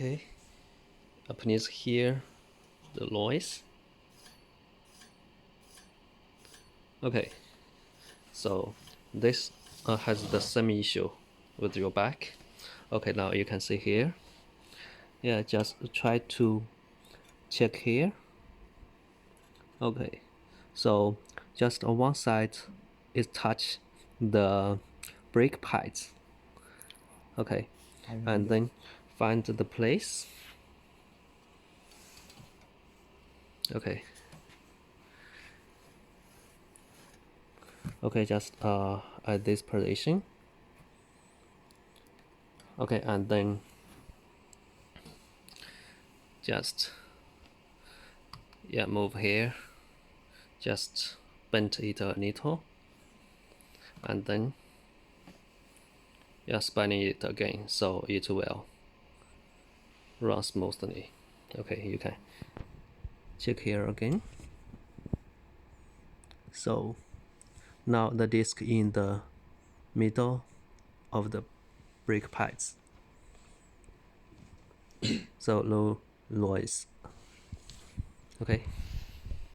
Okay, please hear the noise. Okay, so this has the same issue with your back. Okay, now you can see here. Yeah, just try to check here. Okay, so just on one side is touch the brake pads. Okay, and then find the place. Okay, okay, just at this position. Okay, and then just move here, just bend it a little, and then spin it again so it will run smoothly. Okay, you can check here again. So now the disc in the middle of the brake pads. So low noise. Okay.